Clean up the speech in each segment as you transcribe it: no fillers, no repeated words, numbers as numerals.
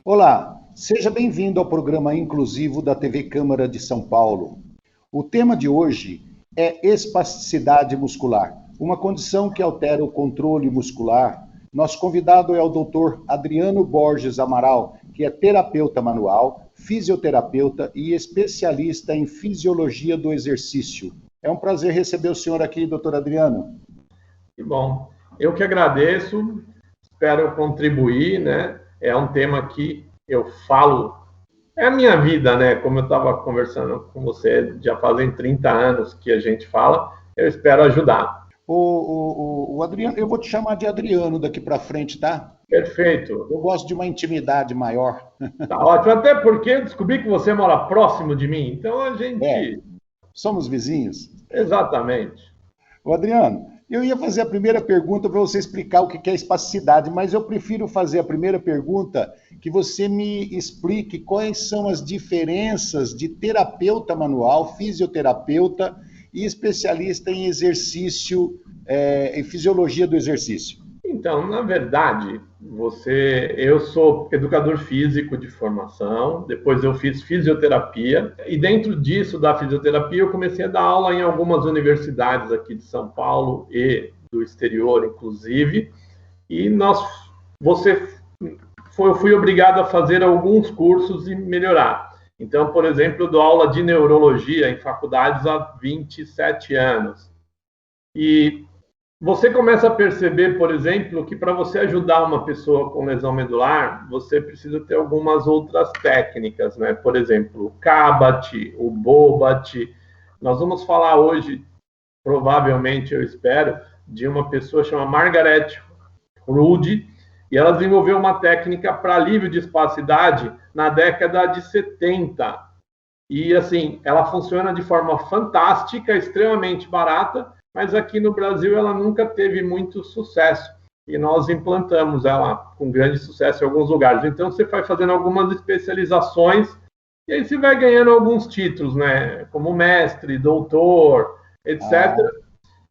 Olá, seja bem-vindo ao programa inclusivo da TV Câmara de São Paulo. O tema de hoje é espasticidade muscular, uma condição que altera o controle muscular. Nosso convidado é o Dr. Adriano Borges Amaral, que é terapeuta manual, fisioterapeuta e especialista em fisiologia do exercício. É um prazer receber o senhor aqui, Dr. Adriano. Que bom. Eu que agradeço, espero contribuir, né? É um tema que eu falo, é a minha vida, né? Como eu estava conversando com você, já fazem 30 anos que a gente fala, eu espero ajudar. O Adriano, eu vou te chamar de Adriano daqui para frente, tá? Perfeito. Eu gosto de uma intimidade maior. Tá ótimo, até porque eu descobri que você mora próximo de mim, então a gente... Somos vizinhos. Exatamente. O Adriano, eu ia fazer a primeira pergunta para você explicar o que é espasticidade, mas eu prefiro fazer a primeira pergunta que você me explique quais são as diferenças de terapeuta manual, fisioterapeuta e especialista em exercício, em fisiologia do exercício. Então, na verdade, eu sou educador físico de formação, depois eu fiz fisioterapia, e dentro disso, da fisioterapia, eu comecei a dar aula em algumas universidades aqui de São Paulo e do exterior, inclusive, e eu fui obrigado a fazer alguns cursos e melhorar. Então, por exemplo, eu dou aula de neurologia em faculdades há 27 anos. E você começa a perceber, por exemplo, que para você ajudar uma pessoa com lesão medular, você precisa ter algumas outras técnicas, né? Por exemplo, o CABAT, o BOBAT. Nós vamos falar hoje, provavelmente, eu espero, de uma pessoa chamada Margaret Rude, e ela desenvolveu uma técnica para alívio de espasticidade na década de 70. E, assim, ela funciona de forma fantástica, extremamente barata, mas aqui no Brasil ela nunca teve muito sucesso. E nós implantamos ela com grande sucesso em alguns lugares. Então, você vai fazendo algumas especializações e aí você vai ganhando alguns títulos, né? Como mestre, doutor, etc.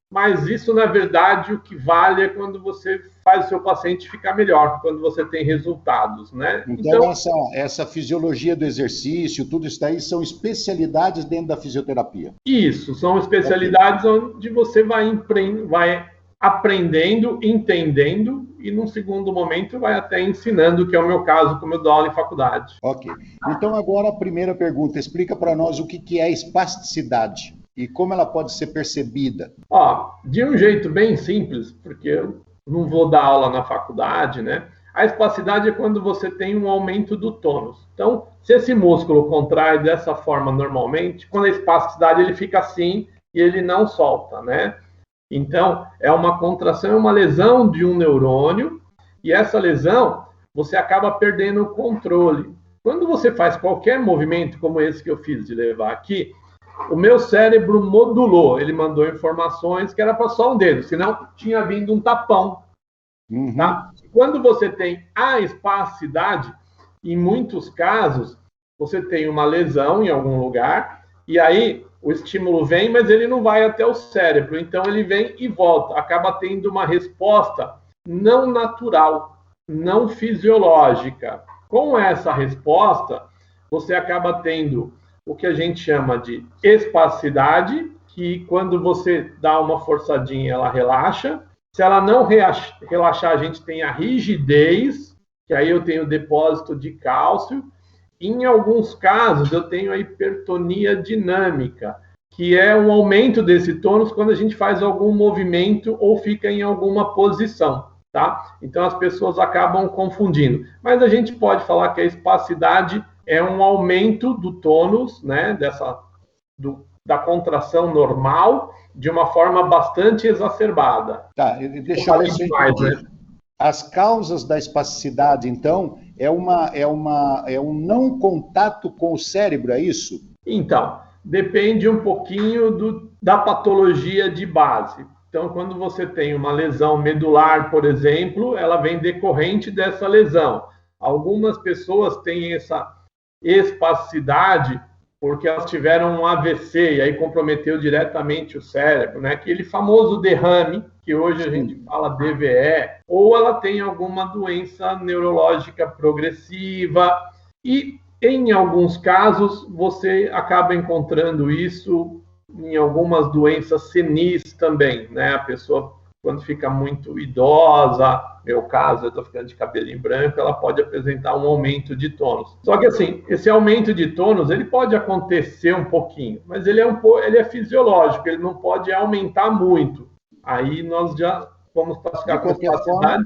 Mas isso, na verdade, o que vale é quando você faz o seu paciente ficar melhor, quando você tem resultados, né? Então essa fisiologia do exercício, tudo isso aí são especialidades dentro da fisioterapia. Isso, são especialidades onde você vai aprendendo, entendendo e, num segundo momento, vai até ensinando, que é o meu caso, como eu dou aula em faculdade. Ok. Então, agora a primeira pergunta. Explica para nós o que é espasticidade e como ela pode ser percebida. De um jeito bem simples, porque eu não vou dar aula na faculdade, né? A espasticidade é quando você tem um aumento do tônus. Então, se esse músculo contrai dessa forma normalmente, quando a espasticidade ele fica assim e ele não solta, né? Então, é uma contração, é uma lesão de um neurônio, e essa lesão, você acaba perdendo o controle. Quando você faz qualquer movimento, como esse que eu fiz de levar aqui, o meu cérebro modulou, ele mandou informações que era para só um dedo, senão tinha vindo um tapão. Tá? Quando você tem a espasticidade, em muitos casos, você tem uma lesão em algum lugar, e aí o estímulo vem, mas ele não vai até o cérebro, então ele vem e volta, acaba tendo uma resposta não natural, não fisiológica. Com essa resposta, você acaba tendo o que a gente chama de espasticidade, que quando você dá uma forçadinha, ela relaxa. Se ela não relaxar, a gente tem a rigidez, que aí eu tenho depósito de cálcio. Em alguns casos, eu tenho a hipertonia dinâmica, que é um aumento desse tônus quando a gente faz algum movimento ou fica em alguma posição, tá? Então, as pessoas acabam confundindo. Mas a gente pode falar que a espasticidade é um aumento do tônus, né, da contração normal, de uma forma bastante exacerbada. Tá, deixa eu ver se eu entendi. As causas da espasticidade, então, é um não contato com o cérebro, é isso? Então, depende um pouquinho da patologia de base. Então, quando você tem uma lesão medular, por exemplo, ela vem decorrente dessa lesão. Algumas pessoas têm essa espasticidade porque elas tiveram um AVC e aí comprometeu diretamente o cérebro, né? Aquele famoso derrame que hoje a gente fala DVE, ou ela tem alguma doença neurológica progressiva, e em alguns casos você acaba encontrando isso em algumas doenças senis também, né? A pessoa, quando fica muito idosa, meu caso, eu estou ficando de cabelinho branco, ela pode apresentar um aumento de tônus. Só que assim, esse aumento de tônus, ele pode acontecer um pouquinho, mas ele é fisiológico, ele não pode aumentar muito. Aí nós já vamos classificar com espasticidade.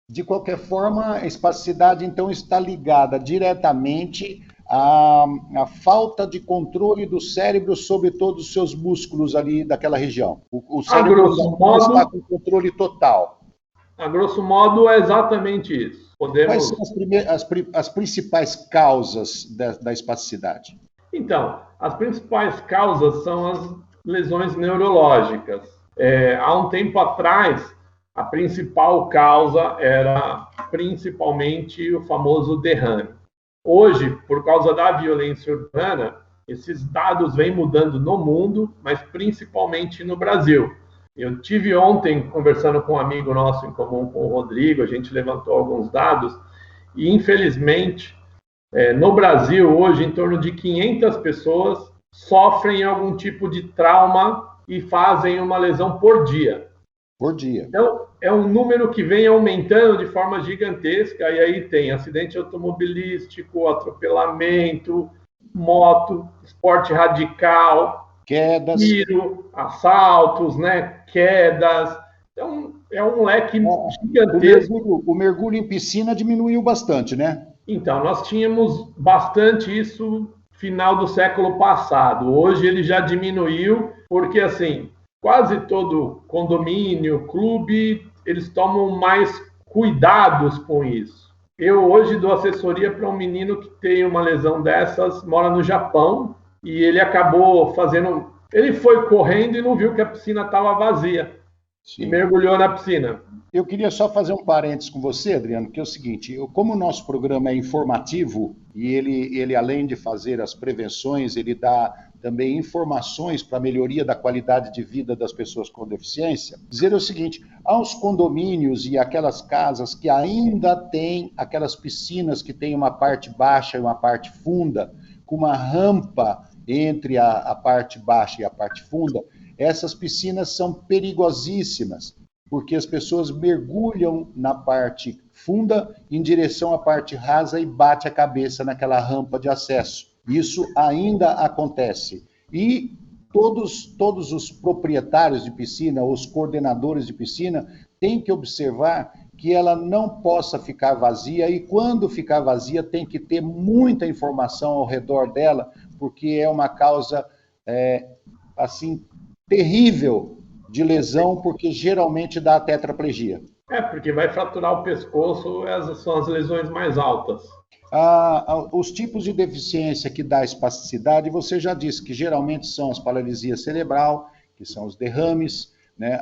De qualquer forma, a espasticidade, então, está ligada diretamente à falta de controle do cérebro sobre todos os seus músculos ali daquela região. O cérebro não está com controle total. A grosso modo, é exatamente isso. Quais são as principais causas da espasticidade? Então, as principais causas são as lesões neurológicas. Há um tempo atrás, a principal causa era principalmente o famoso derrame. Hoje, por causa da violência urbana, esses dados vêm mudando no mundo, mas principalmente no Brasil. Eu tive ontem conversando com um amigo nosso em comum, com o Rodrigo, a gente levantou alguns dados, e infelizmente, no Brasil, hoje, em torno de 500 pessoas sofrem algum tipo de trauma e fazem uma lesão por dia. Por dia. Então, é um número que vem aumentando de forma gigantesca, e aí tem acidente automobilístico, atropelamento, moto, esporte radical, quedas, tiro, assaltos, né, quedas. Então, é um leque gigantesco. O mergulho em piscina diminuiu bastante, né? Então, nós tínhamos bastante isso final do século passado. Hoje ele já diminuiu, porque assim, quase todo condomínio, clube, eles tomam mais cuidados com isso. Eu hoje dou assessoria para um menino que tem uma lesão dessas, mora no Japão, e ele acabou fazendo... Ele foi correndo e não viu que a piscina estava vazia. Sim. E mergulhou na piscina. Eu queria só fazer um parênteses com você, Adriano, que é o seguinte, como o nosso programa é informativo, e ele além de fazer as prevenções, ele dá também informações para a melhoria da qualidade de vida das pessoas com deficiência, dizer o seguinte, aos condomínios e aquelas casas que ainda têm aquelas piscinas que têm uma parte baixa e uma parte funda, com uma rampa entre a parte baixa e a parte funda, essas piscinas são perigosíssimas, porque as pessoas mergulham na parte funda em direção à parte rasa e bate a cabeça naquela rampa de acesso. Isso ainda acontece. E todos os proprietários de piscina, os coordenadores de piscina, têm que observar que ela não possa ficar vazia, e quando ficar vazia tem que ter muita informação ao redor dela, porque é uma causa, assim, terrível de lesão, porque geralmente dá tetraplegia. Porque vai fraturar o pescoço, essas são as lesões mais altas. Os tipos de deficiência que dá espasticidade, você já disse que geralmente são as paralisia cerebral, que são os derrames, né,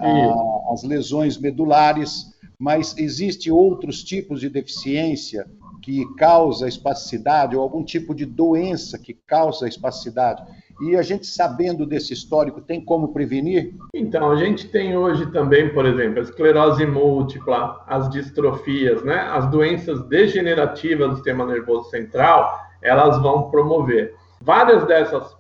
as lesões medulares, mas existem outros tipos de deficiência que causa espasticidade, ou algum tipo de doença que causa espasticidade. E a gente, sabendo desse histórico, tem como prevenir? Então, a gente tem hoje também, por exemplo, a esclerose múltipla, as distrofias, né? As doenças degenerativas do sistema nervoso central, elas vão promover. Várias dessas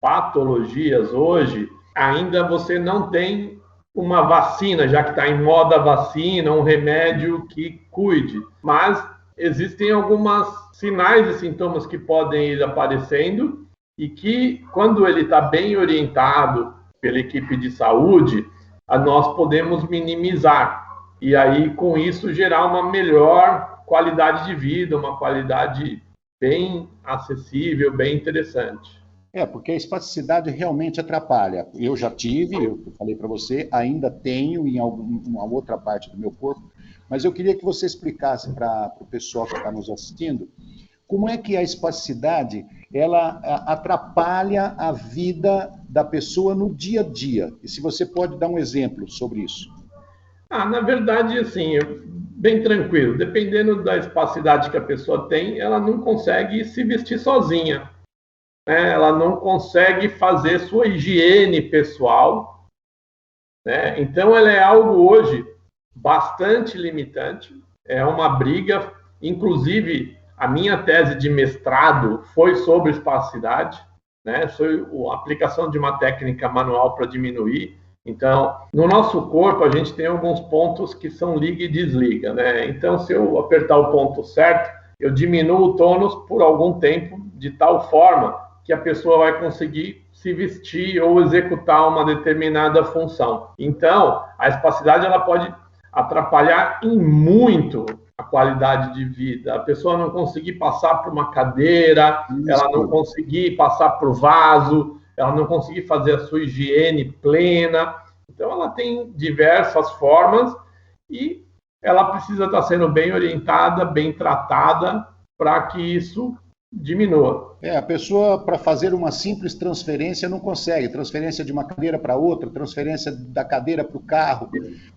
patologias hoje, ainda você não tem uma vacina, já que está em moda vacina, um remédio que cuide. Mas existem alguns sinais e sintomas que podem ir aparecendo, e que, quando ele está bem orientado pela equipe de saúde, nós podemos minimizar. E aí, com isso, gerar uma melhor qualidade de vida, uma qualidade bem acessível, bem interessante. Porque a espasticidade realmente atrapalha. Eu já tive, eu falei para você, ainda tenho em alguma outra parte do meu corpo, mas eu queria que você explicasse para o pessoal que está nos assistindo, como é que a espasticidade, ela atrapalha a vida da pessoa no dia a dia? E se você pode dar um exemplo sobre isso. Na verdade, assim, bem tranquilo. Dependendo da espasticidade que a pessoa tem, ela não consegue se vestir sozinha, né? Ela não consegue fazer sua higiene pessoal. né? Então, ela é algo hoje bastante limitante, é uma briga, inclusive a minha tese de mestrado foi sobre espasticidade, né? Foi a aplicação de uma técnica manual para diminuir. Então, no nosso corpo, a gente tem alguns pontos que são liga e desliga, né? Então, se eu apertar o ponto certo, eu diminuo o tônus por algum tempo, de tal forma que a pessoa vai conseguir se vestir ou executar uma determinada função. Então, a espasticidade ela pode atrapalhar em muito a qualidade de vida. A pessoa não conseguir passar por uma cadeira, ela não conseguir passar por vaso, ela não conseguir fazer a sua higiene plena. Então, ela tem diversas formas e ela precisa estar sendo bem orientada, bem tratada, para que isso diminua. A pessoa, para fazer uma simples transferência, não consegue. Transferência de uma cadeira para outra, transferência da cadeira para o carro,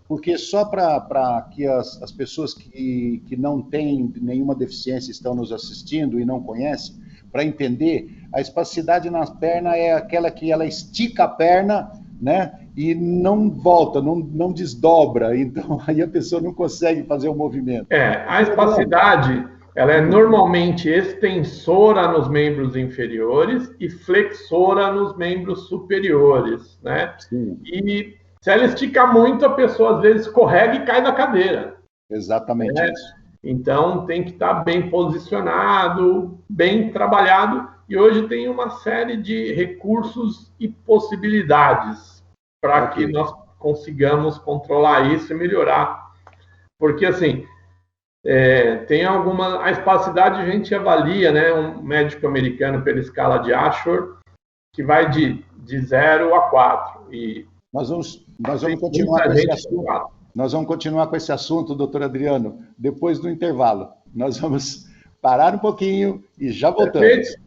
porque só para que as pessoas que não têm nenhuma deficiência estão nos assistindo e não conhecem, para entender, a espasticidade na perna é aquela que ela estica a perna, né, e não volta, não desdobra. Então, aí a pessoa não consegue fazer o movimento. A espasticidade ela é normalmente extensora nos membros inferiores e flexora nos membros superiores, né? Sim. E se ela estica muito, a pessoa às vezes escorrega e cai da cadeira. Exatamente isso. Então tem que estar bem posicionado, bem trabalhado, e hoje tem uma série de recursos e possibilidades para que nós consigamos controlar isso e melhorar. Porque assim, tem a espasticidade a gente avalia, né? Um médico americano pela escala de Ashworth, que vai de 0 a 4. E nós vamos continuar com esse assunto. Nós vamos continuar com esse assunto, doutor Adriano, depois do intervalo. Nós vamos parar um pouquinho e já voltamos. Perfeito.